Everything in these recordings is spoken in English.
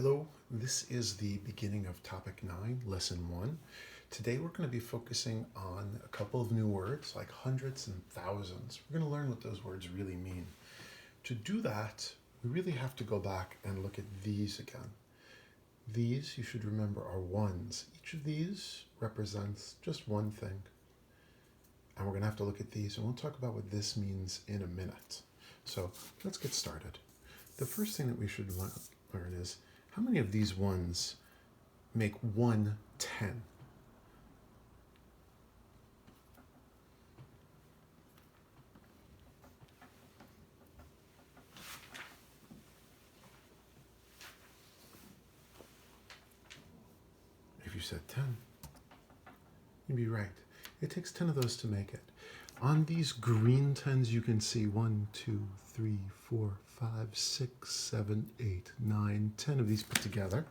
Hello, this is the beginning of topic 9, lesson 1. Today we're going to be focusing on a couple of new words like hundreds and thousands. We're going to learn what those words really mean. To do that, we really have to go back and look at these again. These, you should remember, are ones. Each of these represents just one thing. And we're going to have to look at these, and we'll talk about what this means in a minute. So let's get started. The first thing that we should learn is, how many of these ones make 1 10? If you said 10, you'd be right. It takes 10 of those to make it. On these green 10s, you can see 1, 2, 3, 4, 5, 6, 7, 8, 9, 10 of these put together.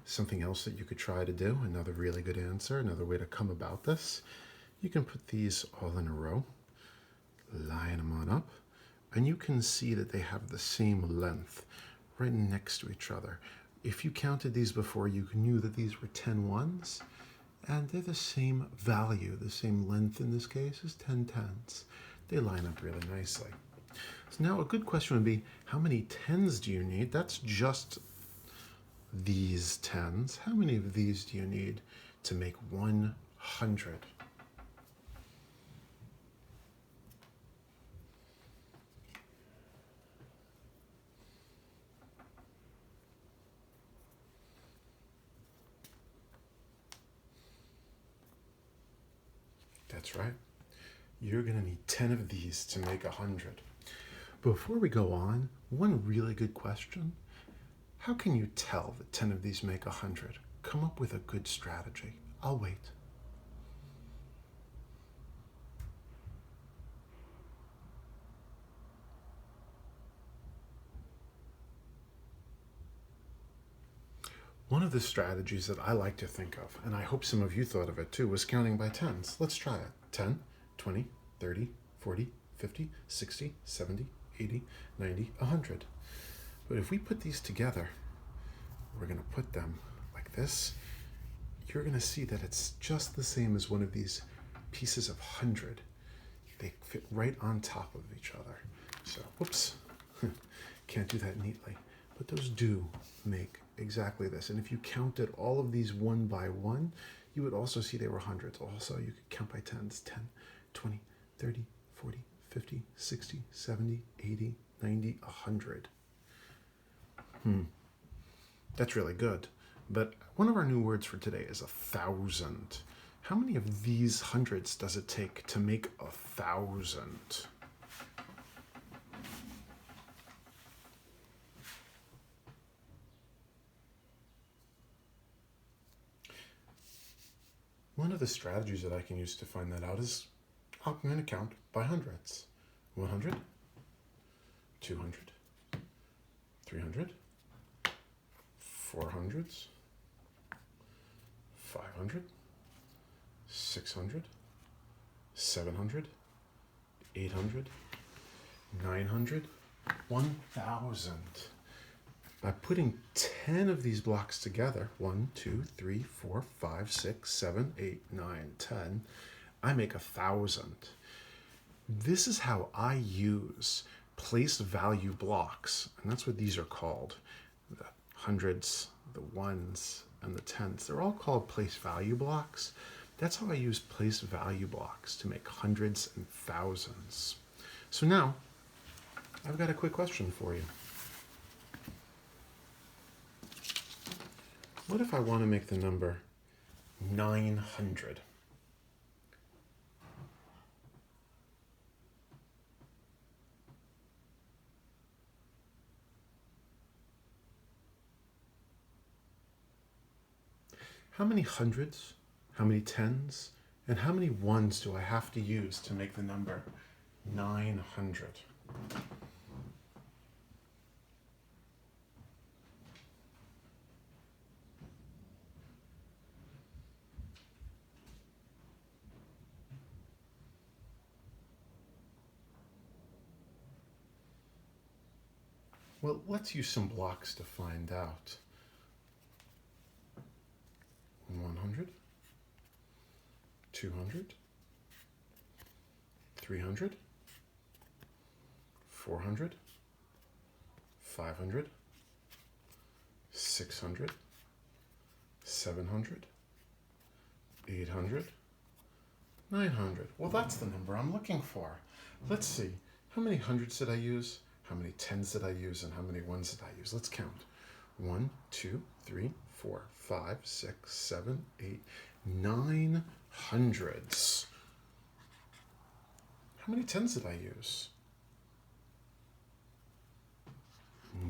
Something else that you could try to do, another really good answer, another way to come about this. You can put these all in a row, line them on up, and you can see that they have the same length right next to each other. If you counted these before, you knew that these were 10 ones, and they're the same value, the same length in this case as 10 tens. They line up really nicely. So now a good question would be, how many tens do you need? That's just these tens. How many of these do you need to make 100? That's right. You're going to need 10 of these to make 100. Before we go on, one really good question. How can you tell that 10 of these make 100? Come up with a good strategy. I'll wait. One of the strategies that I like to think of, and I hope some of you thought of it too, was counting by tens. Let's try it. 10, 20, 30, 40, 50, 60, 70, 80, 90, 100. But if we put these together, we're going to put them like this. You're going to see that it's just the same as one of these pieces of 100. They fit right on top of each other. So, whoops, can't do that neatly. But those do make exactly this. And if you counted all of these one by one, you would also see they were hundreds. Also, you could count by tens, 10, 20, 30, 40, 50, 60, 70, 80, 90, 100. That's really good. But one of our new words for today is 1,000. How many of these hundreds does it take to make 1,000? One of the strategies that I can use to find that out is I'm going to count by hundreds. 100, 200, 300, 400s, 500, 600, 700, 800, 900, 1,000. By putting 10 of these blocks together, 1, 2, 3, 4, 5, 6, 7, 8, 9, 10, I make 1,000. This is how I use place value blocks, and that's what these are called. The hundreds, the ones, and the tens. They're all called place value blocks. That's how I use place value blocks to make hundreds and thousands. So now, I've got a quick question for you. What if I want to make the number 900? How many hundreds, how many tens, and how many ones do I have to use to make the number 900? Well, let's use some blocks to find out. 100, 200, 300, 400, 500, 600, 700, 800, 900. Well, that's the number I'm looking for. Let's see. How many hundreds did I use? How many tens did I use? And how many ones did I use? Let's count. 1, 2, 3, 4, 5, 6, 7, 8, 9 hundreds. How many tens did I use?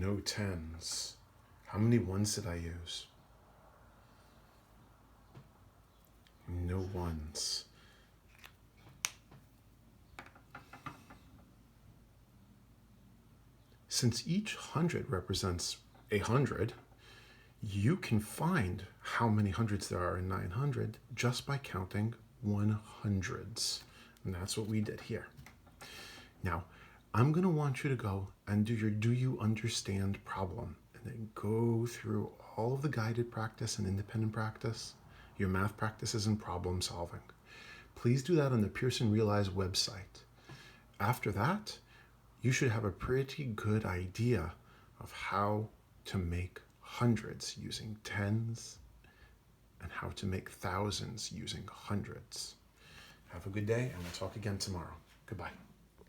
No tens. How many ones did I use? No ones. Since each hundred represents 100, you can find how many hundreds there are in 900 just by counting 100s. And that's what we did here. Now, I'm going to want you to go and do your do you understand problem, and then go through all of the guided practice and independent practice, your math practices and problem solving. Please do that on the Pearson Realize website. After that, you should have a pretty good idea of how to make hundreds using tens and how to make thousands using hundreds. Have a good day, and we'll talk again tomorrow. Goodbye.